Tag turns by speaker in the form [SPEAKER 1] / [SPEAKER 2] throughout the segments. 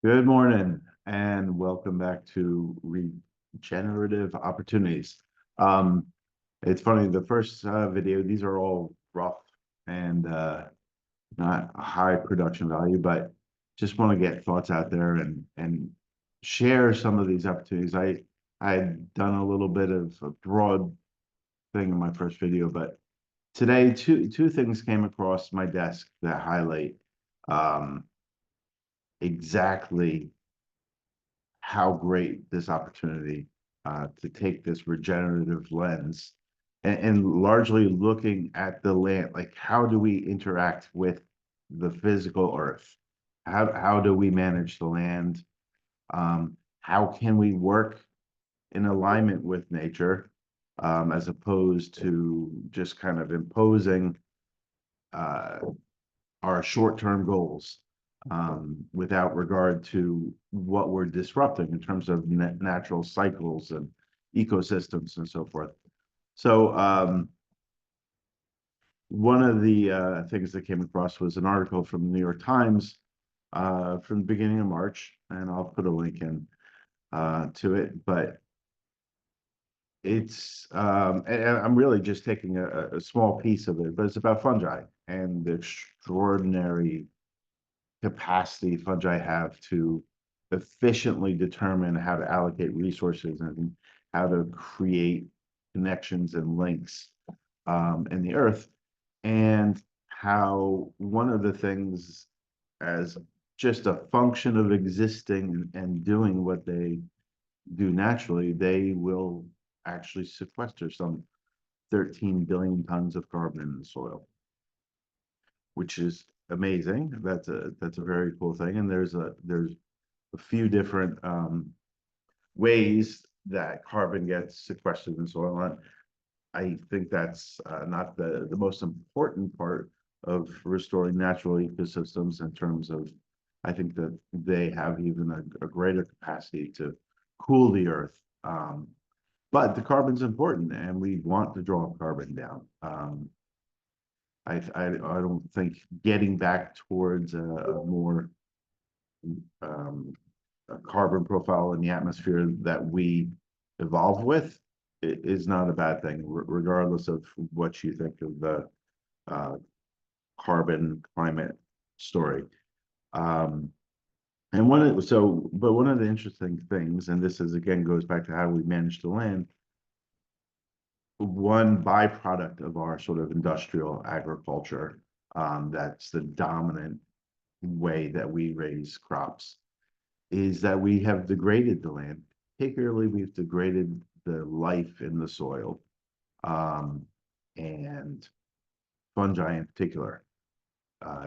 [SPEAKER 1] Good morning and welcome back to Regenerative Opportunities. Um, it's funny, the first video, these are all rough and not high production value, but just want to get thoughts out there and share some of these opportunities. I had done a little bit of a broad thing in my first video, but today two things came across my desk that highlight um, exactly how great this opportunity to take this regenerative lens and largely looking at the land, like how do we interact with the physical earth? How do we manage the land? How can we work in alignment with nature as opposed to just kind of imposing uh, our short-term goals without regard to what we're disrupting in terms of natural cycles and ecosystems and so forth. So one of the things that came across was an article from the New York Times from the beginning of March, and I'll put a link in to it, but it's and I'm really just taking a small piece of it, but it's about fungi and the extraordinary capacity fungi have to efficiently determine how to allocate resources and how to create connections and links in the earth, and how one of the things, as just a function of existing and doing what they do naturally, they will actually sequester some 13 billion tons of carbon in the soil, which is amazing. That's a very cool thing. And there's a few different ways that carbon gets sequestered in soil. And I think that's not the most important part of restoring natural ecosystems in terms of, I think that they have even a greater capacity to cool the earth. But the carbon's important and we want to draw carbon down. I don't think getting back towards a more a carbon profile in the atmosphere that we evolve with is not a bad thing, regardless of what you think of the uh, carbon climate story. And one of the interesting things, and this is again goes back to how we manage the land, one byproduct of our sort of industrial agriculture, that's the dominant way that we raise crops, is that we have degraded the land. Particularly, we've degraded the life in the soil, and fungi in particular.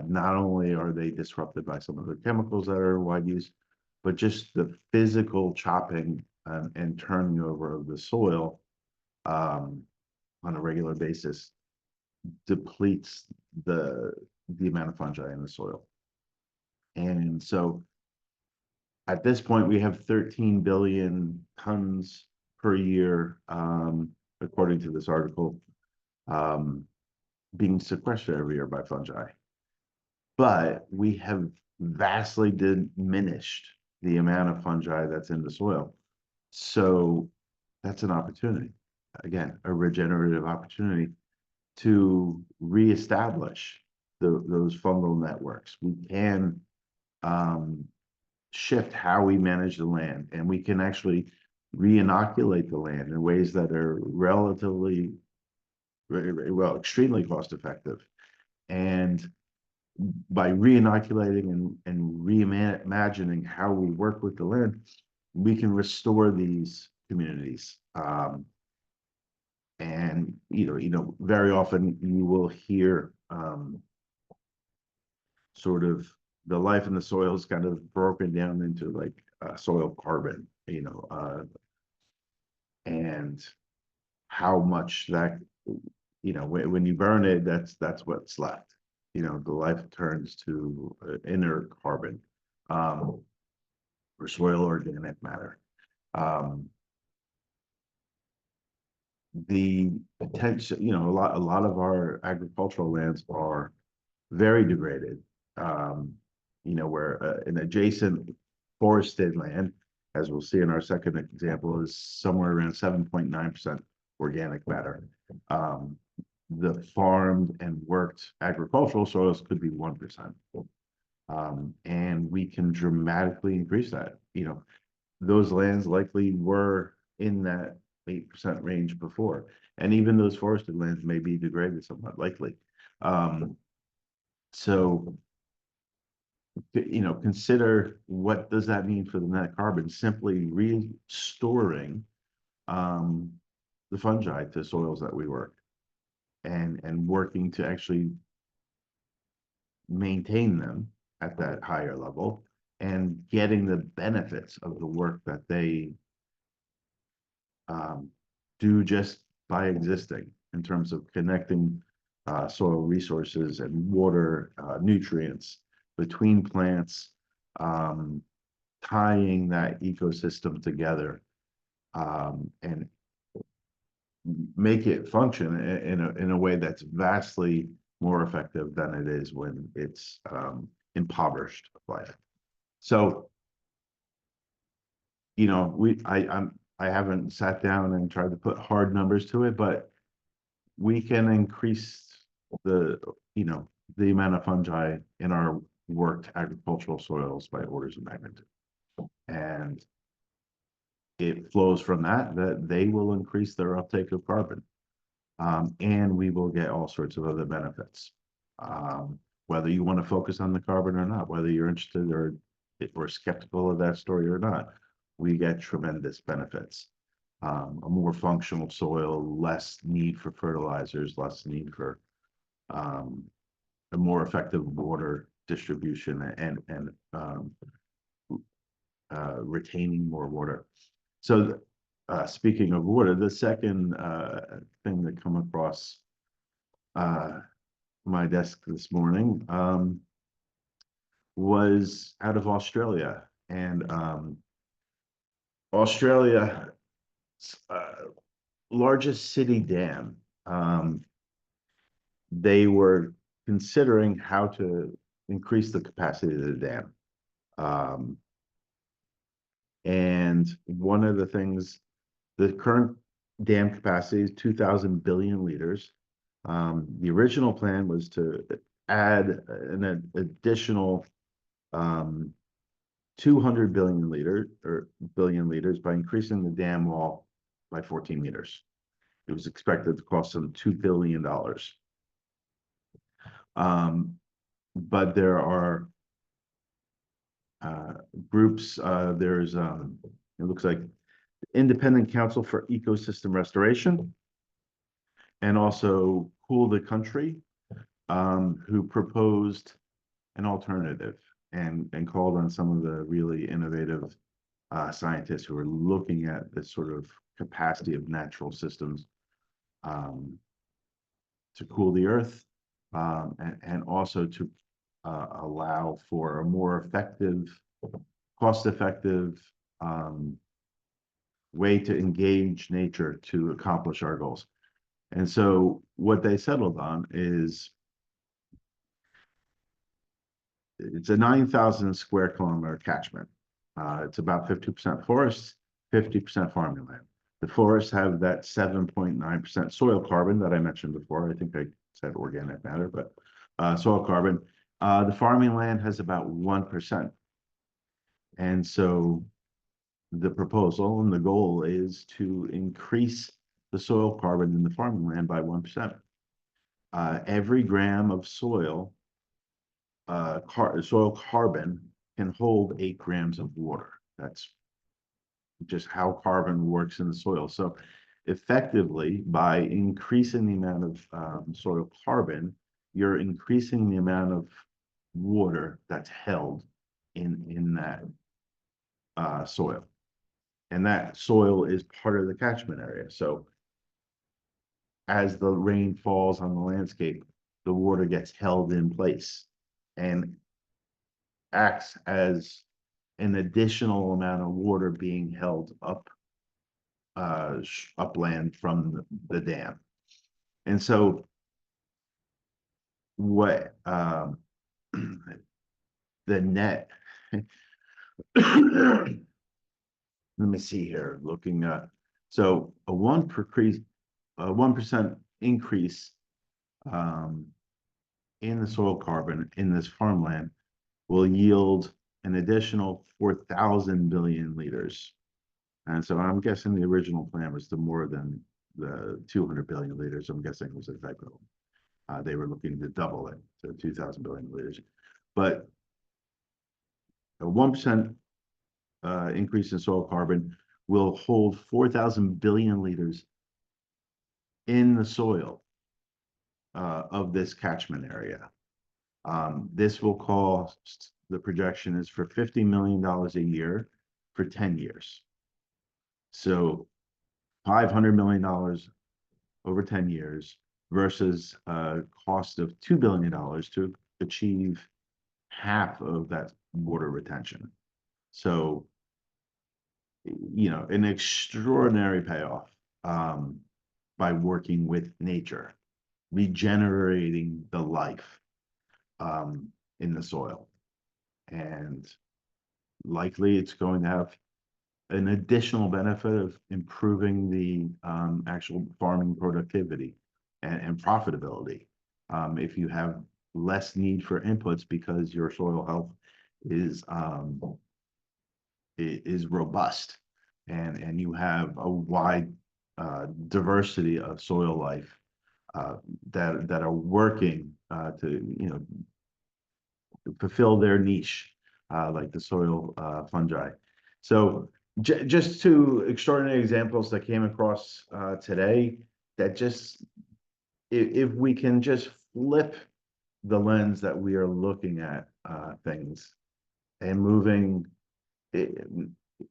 [SPEAKER 1] Not only are they disrupted by some of the chemicals that are in wide use, but just the physical chopping and turning over of the soil on a regular basis depletes the amount of fungi in the soil. And so at this point, we have 13 billion tons per year, according to this article, being sequestered every year by fungi. But we have vastly diminished the amount of fungi that's in the soil. So that's an opportunity, again, a regenerative opportunity to reestablish those fungal networks. We can shift how we manage the land, and we can actually re-inoculate the land in ways that are relatively, well, extremely cost effective. And by re-inoculating and reimagining how we work with the land, we can restore these communities. And very often you will hear sort of the life in the soil is kind of broken down into like soil carbon, and how much that, when you burn it, that's what's left. The life turns to inert carbon, or soil organic matter. The potential, a lot of our agricultural lands are very degraded. Where an adjacent forested land, as we'll see in our second example, is somewhere around 7.9% organic matter. The farmed and worked agricultural soils could be 1%. And we can dramatically increase that. Those lands likely were in that 8% range before. And even those forested lands may be degraded somewhat likely. So, consider what does that mean for the net carbon? Simply restoring the fungi to soils that we work and working to actually maintain them at that higher level and getting the benefits of the work that they do just by existing in terms of connecting soil resources and water, nutrients between plants, tying that ecosystem together, and make it function in a way that's vastly more effective than it is when it's impoverished life. So, I haven't sat down and tried to put hard numbers to it, but we can increase the amount of fungi in our worked agricultural soils by orders of magnitude. And it flows from that they will increase their uptake of carbon. And we will get all sorts of other benefits. Whether you want to focus on the carbon or not, whether you're interested or skeptical of that story or not, we get tremendous benefits. A more functional soil, less need for fertilizers, less need for a more effective water distribution and retaining more water. So speaking of water, the second thing that come across my desk this morning was out of Australia. And Australia's largest city dam, they were considering how to increase the capacity of the dam. And one of the things, the current dam capacity is 2,000 billion liters. The original plan was to add an additional 200 billion liters by increasing the dam wall by 14 meters. It was expected to cost them $2 billion. But there are groups, there's it looks like Independent Council for Ecosystem Restoration and also Cool the Country, who proposed an alternative and called on some of the really innovative scientists who are looking at this sort of capacity of natural systems to cool the earth, and also to allow for a more effective, cost-effective way to engage nature to accomplish our goals. And so what they settled on is it's a 9,000 square kilometer catchment. It's about 50% forests, 50% farming land. The forests have that 7.9% soil carbon that I mentioned before. I think I said organic matter, but soil carbon. The farming land has about 1%. And so the proposal and the goal is to increase the soil carbon in the farming land by 1%. Every gram of soil carbon can hold 8 grams of water. That's just how carbon works in the soil. So effectively, by increasing the amount of soil carbon, you're increasing the amount of water that's held in that soil. And that soil is part of the catchment area. So as the rain falls on the landscape, the water gets held in place and acts as an additional amount of water being held up upland from the dam. And so what the net Let me see here, looking at, so a 1% increase in the soil carbon in this farmland will yield an additional 4,000 billion liters. And so I'm guessing the original plan was to more than the 200 billion liters. I'm guessing it was a typo. They were looking to double it to 2,000 billion liters. But a 1% increase in soil carbon will hold 4,000 billion liters in the soil of this catchment area. This will cost, the projection is for $50 million a year for 10 years. So $500 million over 10 years versus a cost of $2 billion to achieve half of that water retention. So, you know, an extraordinary payoff by working with nature, regenerating the life in the soil. And likely it's going to have an additional benefit of improving the actual farming productivity and profitability. If you have less need for inputs because your soil health is robust, and you have a wide diversity of soil life that are working to, you know, fulfill their niche, like the soil fungi. So just two extraordinary examples that came across today that just, if we can just flip the lens that we are looking at things and moving, it,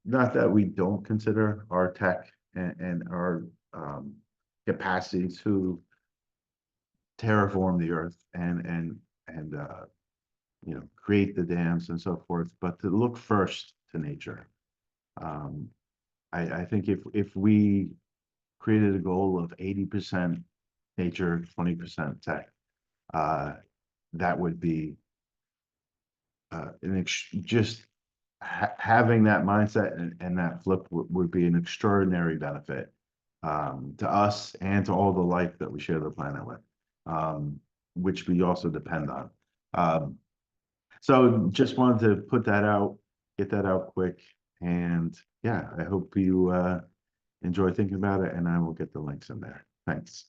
[SPEAKER 1] not that we don't consider our tech and our capacity to terraform the earth and you know, create the dams and so forth, but to look first to nature. I think if we created a goal of 80% nature, 20% tech, that would be just having that mindset and that flip would be an extraordinary benefit to us and to all the life that we share the planet with, which we also depend on. So just wanted to put that out, get that out quick. And yeah, I hope you enjoy thinking about it, and I will get the links in there. Thanks.